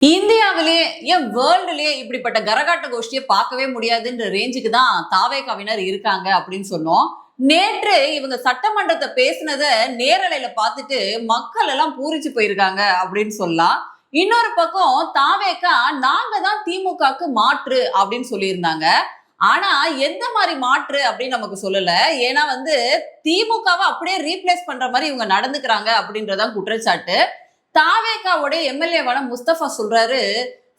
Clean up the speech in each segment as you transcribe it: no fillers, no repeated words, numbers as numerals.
இந்தியாவிலேயே ஏன் வேர்ல்டுலயே இப்படிப்பட்ட கரகாட்ட கோஷ்டியை பார்க்கவே முடியாதுன்ற ரேஞ்சுக்கு தான் தாவேகாவினர் இருக்காங்க அப்படின்னு சொன்னோம். நேற்று இவங்க சட்டமன்றத்தை பேசினத நேரலையில பார்த்துட்டு மக்கள் எல்லாம் பூரிச்சு போயிருக்காங்க அப்படின்னு சொல்லலாம். இன்னொரு பக்கம் தாவேகா நாங்க தான் திமுகக்கு மாற்று அப்படின்னு சொல்லியிருந்தாங்க. ஆனா எந்த மாதிரி மாற்று அப்படின்னு நமக்கு சொல்லல. ஏன்னா திமுகவை அப்படியே ரீப்ளேஸ் பண்ற மாதிரி இவங்க நடந்துக்கிறாங்க அப்படின்றதான் குற்றச்சாட்டு. தாவேகாவுடைய எம்எல்ஏவான முஸ்தபா சொல்றாரு,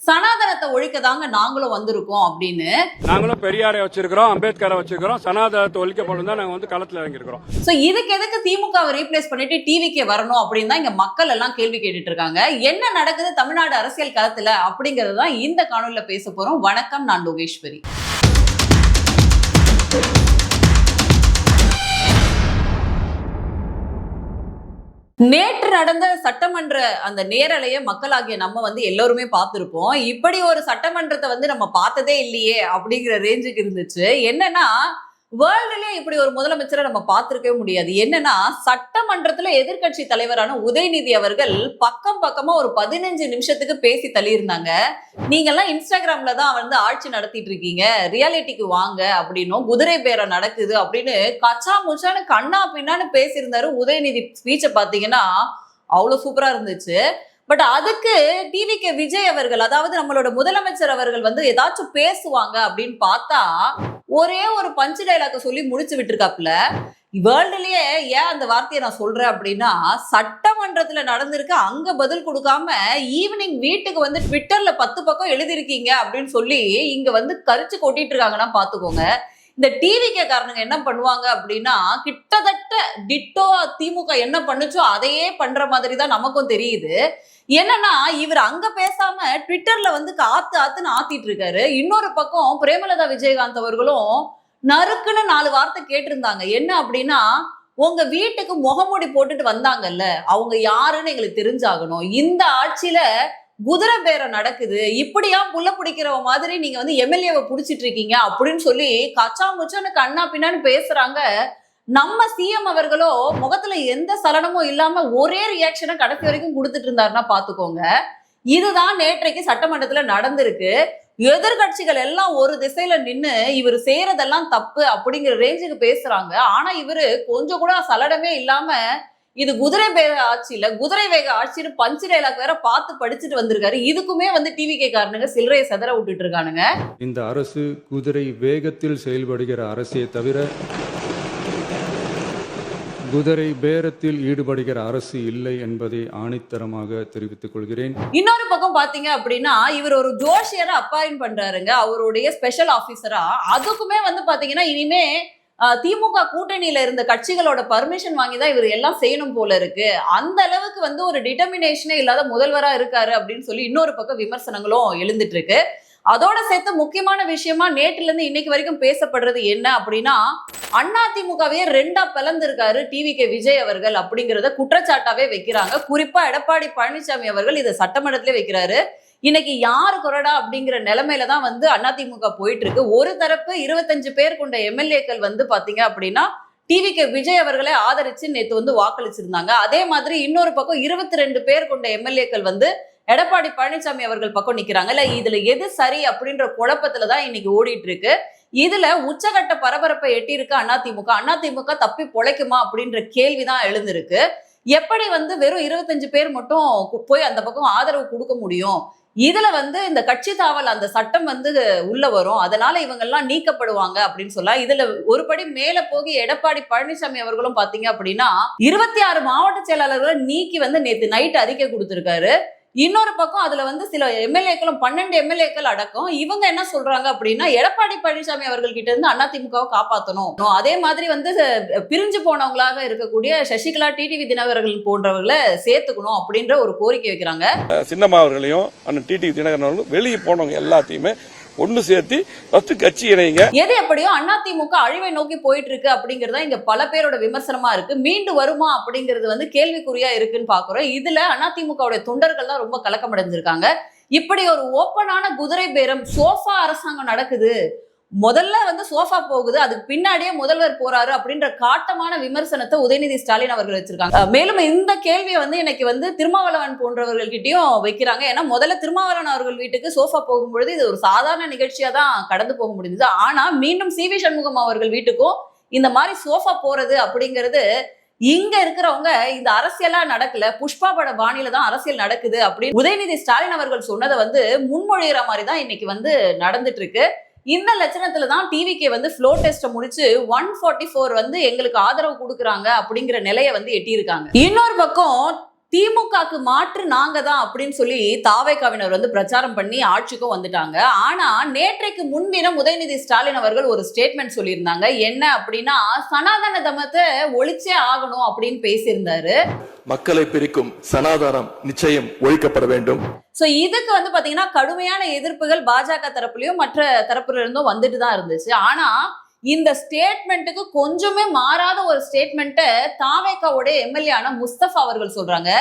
சனாதனத்தை ஒழிக்கதாங்க நாங்களும் வந்திருக்கோம் அப்படின்னு. நாங்களும் பெரியாரை வச்சிருக்கிறோம், அம்பேத்கரை வச்சிருக்கிறோம், சனாதனத்தை ஒழிக்கப்படும் தான் நாங்க களத்துல இறங்கிருக்கிறோம். சோ இதுக்கு எதுக்கு திமுகவை ரீப்ளேஸ் பண்ணிட்டு டிவிக்கு வரணும் அப்படின்னு தான் இங்க மக்கள் எல்லாம் கேள்வி கேட்டுட்டு இருக்காங்க. என்ன நடக்குது தமிழ்நாடு அரசியல் களத்துல அப்படிங்கறது தான் இந்த காணொலியில பேச போறோம். வணக்கம், நான் லோகேஸ்வரி. நேற்று நடந்த சட்டமன்ற அந்த நேரலைய மக்களாகிய நம்ம எல்லோருமே பார்த்திருப்போம். இப்படி ஒரு சட்டமன்றத்தை நம்ம பார்த்ததே இல்லையே அப்படிங்கிற ரேஞ்சுக்கு இருந்துச்சு. என்னன்னா வேர்ல்டுலயே இப்படி ஒரு முதலமைச்சரை நம்ம பார்த்திருக்கவே முடியாது. என்னன்னா சட்டமன்றத்துல எதிர்கட்சி தலைவரான உதயநிதி அவர்கள் பக்கமா ஒரு 15 நிமிஷத்துக்கு பேசி தள்ளியிருந்தாங்க. நீங்க எல்லாம் இன்ஸ்டாகிராம்ல தான் ஆட்சி நடத்திட்டு இருக்கீங்க, ரியாலிட்டிக்கு வாங்க அப்படின்னும், குதிரை பேரம் நடக்குது அப்படின்னு கச்சா முச்சான்னு கண்ணா பின்னான்னு பேசியிருந்தாரு. உதயநிதி ஸ்பீச்சை பாத்தீங்கன்னா அவ்வளவு சூப்பரா இருந்துச்சு. பட் அதுக்கு டிவிகே விஜய் அவர்கள், அதாவது நம்மளோட முதலமைச்சர் அவர்கள் ஏதாச்சும் பேசுவாங்க அப்படின்னு பார்த்தா ஒரே ஒரு பஞ்சு டைலாக சொல்லி முடிச்சு விட்டுருக்காப்புல. வேர்ல்டுலயே ஏன் அந்த வார்த்தையை நான் சொல்றேன் அப்படின்னா, சட்டமன்றத்துல நடந்திருக்கு அங்க பதில் கொடுக்காம ஈவினிங் வீட்டுக்கு ட்விட்டர்ல 10 பக்கம் எழுதிருக்கீங்க அப்படின்னு சொல்லி இங்க கரிச்சு கொட்டிட்டு இருக்காங்கன்னா பாத்துக்கோங்க. இந்த டிவிகே காரணங்க என்ன பண்ணுவாங்க அப்படின்னா, கிட்டத்தட்ட டிட்டோ திமுக என்ன பண்ணுச்சோ அதையே பண்ற மாதிரி தான் நமக்கும் தெரியுது. என்னன்னா இவர் அங்க பேசாம ட்விட்டர்ல ஆத்துன்னு ஆத்திட்டு இருக்காரு. இன்னொரு பக்கம் பிரேமலதா விஜயகாந்த் அவர்களும் நறுக்குன்னு 4 வார்த்தை கேட்டிருந்தாங்க. என்ன அப்படின்னா, உங்க வீட்டுக்கு முகமூடி போட்டுட்டு வந்தாங்கல்ல, அவங்க யாருன்னு எங்களுக்கு தெரிஞ்சாகணும். இந்த ஆட்சியில குதிரை பேரம் நடக்குது, இப்படியா புள்ள பிடிக்கிற மாதிரி நீங்க எம்எல்ஏவை புடிச்சிட்டு இருக்கீங்க அப்படின்னு சொல்லி கச்சா முச்சான்னு கண்ணா பின்னான்னு பேசுறாங்க. நம்ம சிஎம் அவர்களோ முகத்துல எந்த சலனமும் இல்லாம ஒரே ரியாக்ஷனை கடைசி வரைக்கும் கொடுத்துட்டு இருந்தாருன்னா பாத்துக்கோங்க. இதுதான் நேற்றைக்கு சட்டமன்றத்துல நடந்திருக்கு. எதிர்கட்சிகள் எல்லாம் ஒரு திசையில நின்னு இவர் செய்யறதெல்லாம் தப்பு அப்படிங்கிற ரேஞ்சுக்கு பேசுறாங்க. ஆனா இவரு கொஞ்சம் கூட சலனமே இல்லாம இது குதிரை வேக ஆட்சி இல்ல, குதிரை வேக ஆட்சின்னு பஞ்சு டைலாக் வேற பார்த்து படிச்சுட்டு வந்திருக்காரு. இதுக்குமே டிவிகே காரணங்க சில்லறையை செதற விட்டுட்டு இருக்கானுங்க. இந்த அரசு குதிரை வேகத்தில் செயல்படுகிற அரசே தவிர குதிரை பேரத்தில் ஈடுபடுகிற அரசு இல்லை என்பதை ஆணித்தரமாக தெரிவித்துக் கொள்கிறேன். இன்னொரு பக்கம் பாத்தீங்க அப்படின்னா, இவர் ஒரு ஜோஷியரை அப்பாயிண்ட் பண்றாருங்க அவருடைய ஸ்பெஷல் ஆபீசரா. அதுக்குமே பாத்தீங்கன்னா இனிமே திமுக கூட்டணியில இருந்த கட்சிகளோட பர்மிஷன் வாங்கி தான் இவர் எல்லாம் செய்யணும் போல இருக்கு. அந்த அளவுக்கு ஒரு டிட்டர்மினேஷனே இல்லாத முதல்வரா இருக்காரு அப்படின்னு சொல்லி இன்னொரு பக்கம் விமர்சனங்களும் எழுந்துட்டு இருக்கு. அதோட சேர்த்து முக்கியமான விஷயமா நேற்றுல இருந்து இன்னைக்கு வரைக்கும் பேசப்படுறது என்ன அப்படின்னா, அதிமுகவே 2ஆ பிளந்திருக்காரு டிவிகே விஜய் அவர்கள் அப்படிங்கறத குற்றச்சாட்டாவே வைக்கிறாங்க. குறிப்பா எடப்பாடி பழனிசாமி அவர்கள் இதை சட்டமன்றத்திலே வைக்கிறாரு. இன்னைக்கு யாரு கொறடா அப்படிங்கிற நிலைமையில தான் அதிமுக போயிட்டு இருக்கு. ஒரு தரப்பு 25 பேர் கொண்ட எம்எல்ஏக்கள் பாத்தீங்க அப்படின்னா டிவிகே விஜய் அவர்களை ஆதரிச்சு நேத்து வாக்களிச்சிருந்தாங்க. அதே மாதிரி இன்னொரு பக்கம் 22 பேர் கொண்ட எம்எல்ஏக்கள் எடப்பாடி பழனிசாமி அவர்கள் பக்கம் நிக்கிறாங்க. இல்ல இதுல எது சரி அப்படின்ற குழப்பத்துலதான் இன்னைக்கு ஓடிட்டு இருக்கு. இதுல உச்சகட்ட பரபரப்பை எட்டியிருக்கு அதிமுக தப்பி பொழைக்குமா அப்படின்ற கேள்விதான் எழுந்திருக்கு. எப்படி வெறும் 25 பேர் மட்டும் போய் அந்த பக்கம் ஆதரவு கொடுக்க முடியும்? இதுல இந்த கட்சி தாவல் அந்த சட்டம் உள்ள வரும், அதனால இவங்க எல்லாம் நீக்கப்படுவாங்க அப்படின்னு சொல்லலாம். இதுல ஒரு படி மேல போகி எடப்பாடி பழனிசாமி அவர்களும் பாத்தீங்க அப்படின்னா 26 மாவட்ட செயலாளர்களை நீக்கி நேத்து நைட் அறிக்கை கொடுத்திருக்காரு. இன்னொரு பக்கம் அதுல சில எம்எல்ஏக்களும் 12 எம்எல்ஏக்கள் அடக்கம் இவங்க என்ன சொல்றாங்க அப்படின்னா, எடப்பாடி பழனிசாமி அவர்கள் கிட்ட இருந்து அதிமுகவை காப்பாற்றணும். அதே மாதிரி பிரிஞ்சு போனவங்களாக இருக்கக்கூடிய சசிகலா, டிடிவி தினகரன் போன்றவர்களை சேர்த்துக்கணும் அப்படின்ற ஒரு கோரிக்கை வைக்கிறாங்க. சின்னம்மா அவர்களையும் டிடிவி தினகரன் அவர்களும் வெளியே போனவங்க எல்லாத்தையுமே ஒண்ணு சேர்த்து கட்சி இணைங்க. எது எப்படியோ அதிமுக அழிவை நோக்கி போயிட்டு இருக்கு அப்படிங்கறத இங்க பல பேரோட விமர்சனமா இருக்கு. மீண்டு வருமா அப்படிங்கிறது கேள்விக்குறியா இருக்குன்னு பாக்குறோம். இதுல அதிமுகவுடைய தொண்டர்கள் தான் ரொம்ப கலக்கம் அடைஞ்சிருக்காங்க. இப்படி ஒரு ஓப்பனான குதிரை பேரம், சோஃபா அரசாங்கம் நடக்குது, முதல்ல வந்து சோஃபா போகுது, அதுக்கு பின்னாடியே முதல்வர் போறாரு அப்படின்ற காட்டமான விமர்சனத்தை உதயநிதி ஸ்டாலின் அவர்கள் வச்சிருக்காங்க. மேலும் இந்த கேள்வியை வந்து இன்னைக்கு வந்து திருமாவளவன் போன்றவர்கள்கிட்டயும் வைக்கிறாங்க. ஏன்னா முதல்ல திருமாவளவன் அவர்கள் வீட்டுக்கு சோஃபா போகும்பொழுது இது ஒரு சாதாரண நிகழ்ச்சியா தான் கடந்து போக முடிஞ்சது. ஆனா மீண்டும் சி வி சண்முகம் அவர்கள் வீட்டுக்கும் இந்த மாதிரி சோஃபா போறது அப்படிங்கிறது இங்க இருக்கிறவங்க இந்த அரசியலா நடக்கல, புஷ்பா பட பாணியில தான் அரசியல் நடக்குது அப்படின்னு உதயநிதி ஸ்டாலின் அவர்கள் சொன்னதை வந்து முன்மொழிகிற மாதிரி தான் இன்னைக்கு வந்து நடந்துட்டு இருக்கு. இந்த லட்சணத்துல தான் டிவிகே வந்து ஃப்ளோ டெஸ்ட்டை முடிச்சு 144 வந்து எங்களுக்கு ஆதரவு கொடுக்குறாங்க அப்படிங்கிற நிலையை வந்து எட்டியிருக்காங்க. இன்னொரு பக்கம் திமுகக்கு மாற்று நாங்க தான் அப்படின்னு சொல்லி தாவேகாவினர் வந்து பிரச்சாரம் பண்ணி ஆட்சிக்கும் வந்துட்டாங்க. ஆனா நேற்றைக்கு முன்தினம் உதயநிதி ஸ்டாலின் அவர்கள் ஒரு ஸ்டேட்மெண்ட் சொல்லியிருந்தாங்க. என்ன அப்படின்னா, சனாதன தர்மத்தை ஒழிச்சே ஆகணும் அப்படின்னு பேசியிருந்தாரு. மக்களை பிரிக்கும் சனாதனம் நிச்சயம் ஒழிக்கப்பட வேண்டும். சோ இதுக்கு வந்து பாத்தீங்கன்னா கடுமையான எதிர்ப்புகள் பாஜக தரப்புலயும் மற்ற தரப்புல இருந்தும் வந்துட்டு தான் இருந்துச்சு. ஆனா இந்த ஸ்டேட்மெண்ட்டுக்கு கொஞ்சமே மாறாத ஒரு ஸ்டேட்மெண்ட்டை தாவேகாவோட எம்எல்ஏ ஆன முஸ்தபா அவர்கள் சொல்றாங்க.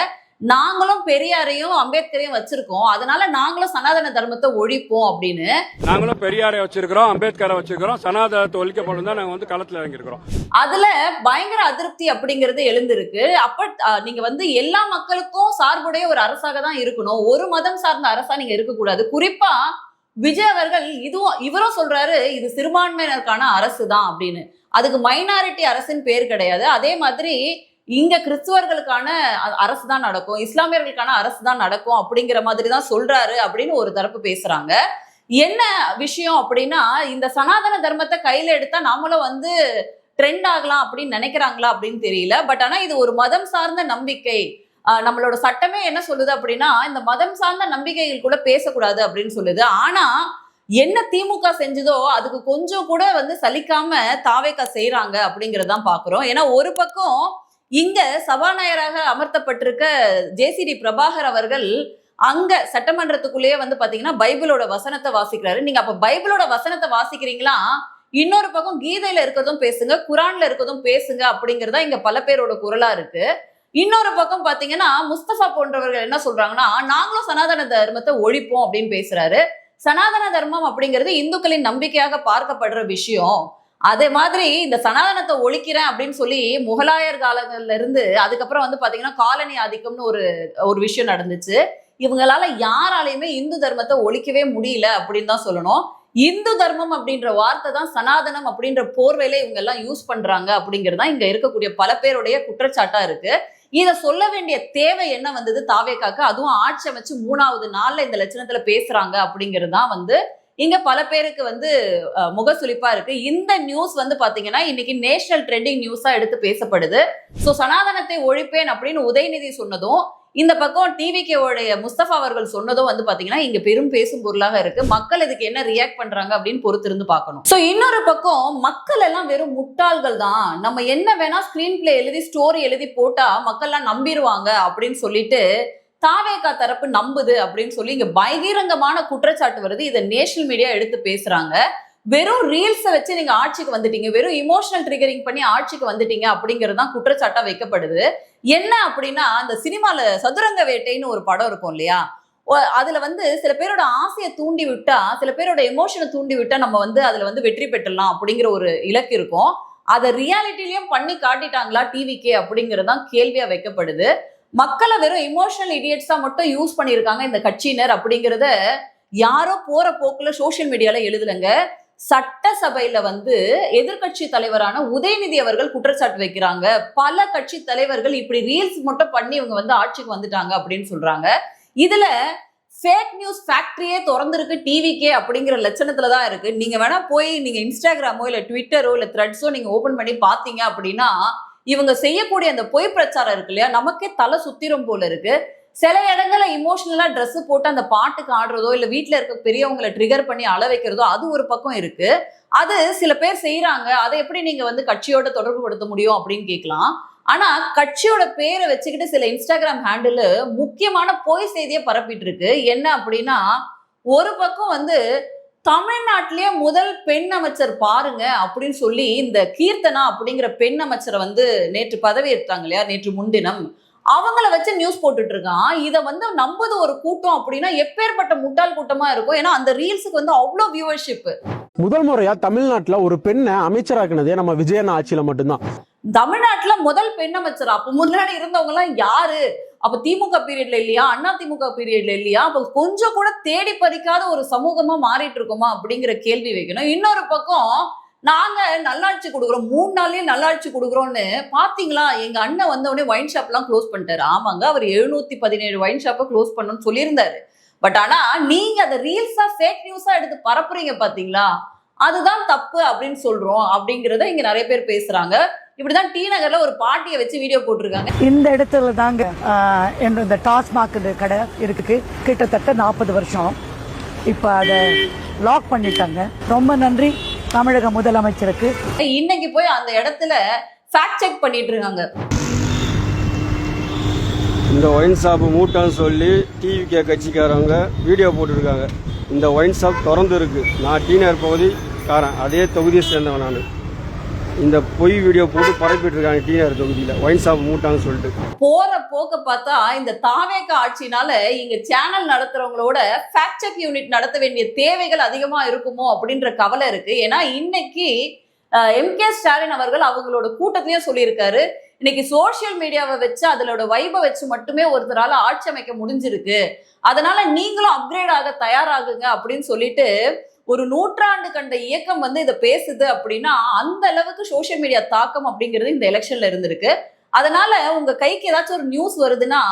நாங்களும் பெரியாரையும் அம்பேத்கரையும் வச்சிருக்கோம், அதனால நாங்களும் சனாதன தர்மத்தை ஒழிப்போம் அப்படின்னு. நாங்களும் பெரியாரை வச்சிருக்கிறோம், அம்பேத்கரை வச்சிருக்கிறோம், சனாதனத்தை ஒழிக்கப்படும் தான் நாங்க வந்து களத்துல இறங்கியிருக்கிறோம். அதுல பயங்கர அதிருப்தி அப்படிங்கிறது எழுந்திருக்கு. அப்ப நீங்க வந்து எல்லா மக்களுக்கும் சார்புடைய ஒரு அரசாக தான் இருக்கணும், ஒரு மதம் சார்ந்த அரசா நீங்க இருக்கக்கூடாது. குறிப்பா விஜய் அவர்கள் இவரும் சொல்றாரு இது சிறுபான்மையினருக்கான அரசு தான் அப்படின்னு. அதுக்கு மைனாரிட்டி அரசின் பேர் கிடையாது. அதே மாதிரி இங்க கிறிஸ்துவர்களுக்கான அரசு தான் நடக்கும், இஸ்லாமியர்களுக்கான அரசு தான் நடக்கும் அப்படிங்கிற மாதிரி தான் சொல்றாரு அப்படின்னு ஒரு தரப்பு பேசுறாங்க. என்ன விஷயம் அப்படின்னா, இந்த சனாதன தர்மத்தை கையில எடுத்தா நாமளும் வந்து ட்ரெண்ட் ஆகலாம் அப்படின்னு நினைக்கிறாங்களா அப்படின்னு தெரியல. பட் ஆனா இது ஒரு மதம் சார்ந்த நம்பிக்கை. நம்மளோட சட்டமே என்ன சொல்லுது அப்படின்னா, இந்த மதம் சார்ந்த நம்பிக்கைகள் கூட பேசக்கூடாது அப்படின்னு சொல்லுது. ஆனா என்ன திமுக செஞ்சதோ அதுக்கு கொஞ்சம் கூட வந்து சலிக்காம தாவேகா செய்யறாங்க அப்படிங்கறதான் பாக்குறோம். ஏன்னா ஒரு பக்கம் இங்க சபாநாயகராக அமர்த்தப்பட்டிருக்க ஜேசிடி பிரபாகர் அவர்கள் அங்க சட்டமன்றத்துக்குள்ளேயே வந்து பாத்தீங்கன்னா பைபிளோட வசனத்தை வாசிக்கிறாரு. நீங்க அப்ப பைபிளோட வசனத்தை வாசிக்கிறீங்களா, இன்னொரு பக்கம் கீதையில இருக்கிறதும் பேசுங்க, குரான்ல இருக்கிறதும் பேசுங்க அப்படிங்கறதா இங்க பல பேரோட குரலா இருக்கு. இன்னொரு பக்கம் பாத்தீங்கன்னா முஸ்தபா போன்றவர்கள் என்ன சொல்றாங்கன்னா, நாங்களும் சனாதன தர்மத்தை ஒழிப்போம் அப்படின்னு பேசுறாரு. சனாதன தர்மம் அப்படிங்கிறது இந்துக்களின் நம்பிக்கையாக பார்க்கப்படுற விஷயம். அதே மாதிரி இந்த சனாதனத்தை ஒழிக்கிறேன் அப்படின்னு சொல்லி முகலாயர் காலங்கள்ல இருந்து அதுக்கப்புறம் வந்து பாத்தீங்கன்னா காலனி ஆதிக்கம்னு ஒரு விஷயம் நடந்துச்சு. இவங்களால யாராலையுமே இந்து தர்மத்தை ஒழிக்கவே முடியல அப்படின்னு தான் சொல்லணும். இந்து தர்மம் அப்படின்ற வார்த்தை தான் சனாதனம் அப்படின்ற போர்வையில இவங்க எல்லாம் யூஸ் பண்றாங்க அப்படிங்கிறது தான் இங்க இருக்கக்கூடிய பல பேருடைய குற்றச்சாட்டா இருக்கு. இத சொல்ல வேண்டிய தேவை என்ன வந்தது தாவேகாக்கு, அதுவும் ஆட்சி அமைச்சு 3வது நாள்ல இந்த லட்சணத்துல பேசுறாங்க அப்படிங்கிறது தான் வந்து இங்க பல பேருக்கு வந்து முகசுளிப்பா இருக்கு. இந்த நியூஸ் வந்து பாத்தீங்கன்னா இன்னைக்கு நேஷனல் ட்ரெண்டிங் நியூஸா எடுத்து பேசப்படுது. சோ சனாதனத்தை ஒழிப்பேன் அப்படின்னு உதயநிதி சொன்னதும், இந்த பக்கம் டிவிகேவுடைய முஸ்தபா அவர்கள் சொன்னதும் வந்து பாத்தீங்கன்னா இங்க பெரும் பேசும் பொருளாக இருக்கு. மக்கள் இதுக்கு என்ன ரியாக்ட் பண்றாங்க அப்படின்னு பொறுத்திருந்து பார்க்கணும். சோ இன்னொரு பக்கம் மக்கள் எல்லாம் வெறும் முட்டாள்கள் தான், நம்ம என்ன வேணா ஸ்கிரீன் பிளே எழுதி ஸ்டோரி எழுதி போட்டா மக்கள் எல்லாம் நம்பிடுவாங்க அப்படின்னு சொல்லிட்டு தாவேகா தரப்பு நம்புது அப்படின்னு சொல்லி இங்க பகிரங்கமான குற்றச்சாட்டு வருது. இதை நேஷனல் மீடியா எடுத்து பேசுறாங்க. வெறும் ரீல்ஸை வச்சு நீங்க ஆட்சிக்கு வந்துட்டீங்க, வெறும் இமோஷனல் ட்ரிகரிங் பண்ணி ஆட்சிக்கு வந்துட்டீங்க அப்படிங்கிறது தான் குற்றச்சாட்டா வைக்கப்படுது. என்ன அப்படின்னா, அந்த சினிமால சதுரங்க வேட்டைன்னு ஒரு படம் இருக்கும் இல்லையா, அதுல வந்து சில பேரோட ஆசையை தூண்டி விட்டா, சில பேரோட எமோஷனை தூண்டி விட்டா நம்ம வந்து அதுல வந்து வெற்றி பெற்றலாம் அப்படிங்கிற ஒரு இலக்கு இருக்கும். அதை ரியாலிட்டிலையும் பண்ணி காட்டிட்டாங்களா டிவிகே அப்படிங்கறதுதான் கேள்வியா வைக்கப்படுது. மக்களை வெறும் இமோஷனல் இடியட்ஸா மட்டும் யூஸ் பண்ணியிருக்காங்க இந்த கட்சியினர் அப்படிங்கிறத யாரோ போற போக்குல சோசியல் மீடியால எழுதுலங்க. சட்டசபையில வந்து எதிர்கட்சி தலைவரான உதயநிதி அவர்கள் குற்றச்சாட்டு வைக்கிறாங்க. பல கட்சி தலைவர்கள் இப்படி ரீல்ஸ் மட்டும் பண்ணி இவங்க வந்து ஆட்சிக்கு வந்துட்டாங்க அப்படின்னு சொல்றாங்க. இதுல ஃபேக் நியூஸ் ஃபேக்டரியே திறந்திருக்கு டிவிகே அப்படிங்கிற லட்சணத்துலதான் இருக்கு. நீங்க வேணா போய் நீங்க இன்ஸ்டாகிராமோ இல்ல ட்விட்டரோ இல்ல த்ரெட்ஸோ நீங்க ஓபன் பண்ணி பாத்தீங்க அப்படின்னா இவங்க செய்யக்கூடிய அந்த பொய் பிரச்சாரம் இருக்கு இல்லையா, நமக்கே தலை சுத்திரம் போல இருக்கு. சில இடங்கள்ல இமோஷனலா ட்ரெஸ் போட்டு அந்த பாட்டுக்கு ஆடுறதோ இல்ல வீட்டுல இருக்க பெரியவங்களை ட்ரிகர் பண்ணி அள வைக்கிறதோ அது ஒரு பக்கம் இருக்கு. அது சில பேர் செய்யறாங்க. அதை எப்படி நீங்க வந்து கட்சியோட தொடர்பு படுத்த முடியும் அப்படின்னு கேட்கலாம். ஆனா கட்சியோட பேரை வச்சுக்கிட்டு சில இன்ஸ்டாகிராம் ஹேண்டில் முக்கியமான பொய் செய்தியை பரப்பிட்டு இருக்கு. என்ன அப்படின்னா, ஒரு பக்கம் வந்து தமிழ்நாட்டிலேயே முதல் பெண் அமைச்சர் பாருங்க அப்படின்னு சொல்லி இந்த கீர்த்தனா அப்படிங்கிற பெண் அமைச்சரை வந்து நேற்று பதவி ஏற்றாங்க இல்லையா, நேற்று முன்தினம் அவங்கள வச்சு நியூஸ் போட்டுட்டு இருக்கான். இதை வந்து நம்புது ஒரு கூட்டம் அப்படின்னா எப்பேற்பட்ட முட்டாள் கூட்டமா இருக்கும். ஏன்னா அந்த ரீல்ஸுக்கு வந்து அவ்வளோ வியூவர்ஷிப். முதல் முறையா தமிழ்நாட்டுல ஒரு பெண்ணை அமைச்சராக்குனதே நம்ம விஜயண்ணா ஆட்சியில மட்டும்தான். தமிழ்நாட்டுல முதல் பெண் அமைச்சர். அப்ப முன்னாடி இருந்தவங்க எல்லாம் யாரு? அப்ப திமுக பீரியட்ல இல்லையா? அண்ணா திமுக பீரியட்ல இல்லையா? அப்ப கொஞ்சம் கூட தேடி பறிக்காத ஒரு சமூகமா மாறிட்டு இருக்கோமா அப்படிங்கிற கேள்வி வைக்கணும். இன்னொரு பக்கம் நாங்க நல்லாட்சி கொடுக்குறோம், 3 நாள்லயே நல்லாட்சி கொடுக்குறோம்னு பாத்தீங்களா? எங்க அண்ணன் வந்த உடனே ஒயின் ஷாப் எல்லாம் க்ளோஸ் பண்ணிட்டாரு. ஆமாங்க, அவர் 717 ஒயின் ஷாப்பை க்ளோஸ் பண்ணணும்னு சொல்லியிருந்தாரு. பட் ஆனா நீங்க அதை ரீல்ஸா ஃபேக் நியூஸா எடுத்து பரப்புறீங்க பாத்தீங்களா, அதுதான் தப்பு அப்படின்னு சொல்றோம் அப்படிங்கறத இங்க நிறைய பேர் பேசுறாங்க. இப்படிதான் டி நகர்ல ஒரு பாட்டியை வச்சு வீடியோ போட்டிருக்காங்க. இந்த இடத்துல தாங்க இந்த டாஸ்மாக் கடை இருக்கு, கிட்டத்தட்ட 40 வருஷம். இப்ப அதை லாக் பண்ணிட்டாங்க. ரொம்ப நன்றி தமிழக முதலமைச்சருக்கு. இன்னைக்கு போய் அந்த இடத்துல ஃபேக்ட் செக் பண்ணிட்டு இருக்காங்க. இந்த ஒயின் ஷாப் மூட்டான்னு சொல்லி டிவிகே கட்சிக்காரவங்க வீடியோ போட்டுருக்காங்க. இந்த ஒயின் ஷாப் திறந்து இருக்கு. நான் டி நகர் பகுதிக்காரன், அதே தொகுதியை சேர்ந்தவன் நான். இந்த பொய் வீடியோ போட்டு பரப்பிட்டு இருக்காங்க டி நகர் தொகுதியில ஒயின் ஷாப் மூட்டான்னு சொல்லிட்டு. போற போக்க பார்த்தா இந்த தாவேக ஆட்சினால இங்க சேனல் நடத்துறவங்களோட ஃபேக்ட் செக் யூனிட் நடத்த வேண்டிய தேவைகள் அதிகமா இருக்குமோ அப்படின்ற கவலை இருக்கு. ஏன்னா இன்னைக்கு எம்.கே. ஸ்டாலின் அவர்கள் அவங்களோட கூட்டத்திலேயே சொல்லியிருக்காரு, இன்னைக்கு சோசியல் மீடியாவை வச்சு அதோட வைபை வச்சு மட்டுமே ஒருத்தரால ஆட்சி அமைக்க முடிஞ்சிருக்கு, அதனால நீங்களும் அப்கிரேட் ஆக தயாராகுங்க அப்படின்னு சொல்லிட்டு ஒரு நூற்றாண்டு கண்ட இயக்கம் வந்து இதை பேசுது. அப்படின்னா அந்த அளவுக்கு சோசியல் மீடியா தாக்கம் அப்படிங்கிறது இந்த எலெக்ஷன்ல இருந்திருக்கு. அதனால உங்க கைக்கு ஏதாச்சும் ஒரு நியூஸ் வருதுன்னா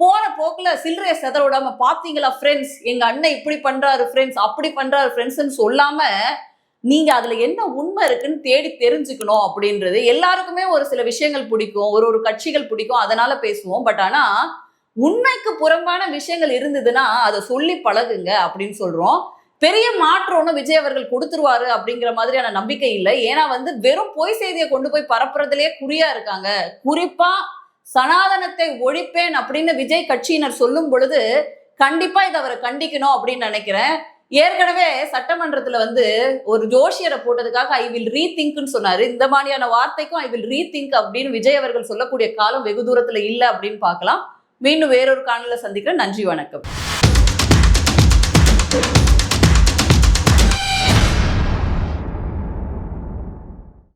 போற போக்குல சில்லறைய செதற விடாம, பாத்தீங்களா ஃப்ரெண்ட்ஸ், எங்க அண்ணன் இப்படி பண்றாரு ஃப்ரெண்ட்ஸ், அப்படி பண்றாரு ஃப்ரெண்ட்ஸ்ன்னு சொல்லாம நீங்க அதுல என்ன உண்மை இருக்குன்னு தேடி தெரிஞ்சுக்கணும் அப்படின்றது. எல்லாருக்குமே ஒரு சில விஷயங்கள் பிடிக்கும், ஒரு கட்சிகள் பிடிக்கும், அதனால பேசுவோம். பட் ஆனா உண்மைக்கு புறம்பான விஷயங்கள் இருந்ததுன்னா அதை சொல்லி பழகுங்க அப்படின்னு சொல்றோம். பெரிய மாற்றம்னு விஜய் அவர்கள் கொடுத்துருவாரு அப்படிங்கிற மாதிரியான நம்பிக்கை இல்லை. ஏன்னா வந்து வெறும் பொய் செய்தியை கொண்டு போய் பரப்புறதுலயே குறியா இருக்காங்க. குறிப்பா சனாதனத்தை ஒழிப்பேன் அப்படின்னு விஜய் கட்சியினர் சொல்லும் பொழுது கண்டிப்பா இதை அவரை கண்டிக்கணும் அப்படின்னு நினைக்கிறேன். ஏற்கனவே சட்டமன்றத்துல வந்து ஒரு ஜோஷியரை போட்டதுக்காக ஐ வில் ரீதிங்க்னு சொன்னாரு. இந்த மாதிரியான வார்த்தைக்கும் ஐ வில் ரீதிங்க் அப்படின்னு விஜய் அவர்கள் சொல்லக்கூடிய காலம் வெகு தூரத்துல இல்லை அப்படின்னு பார்க்கலாம். மீண்டும் வேறொரு காணொளியில சந்திக்கிறேன். நன்றி, வணக்கம்.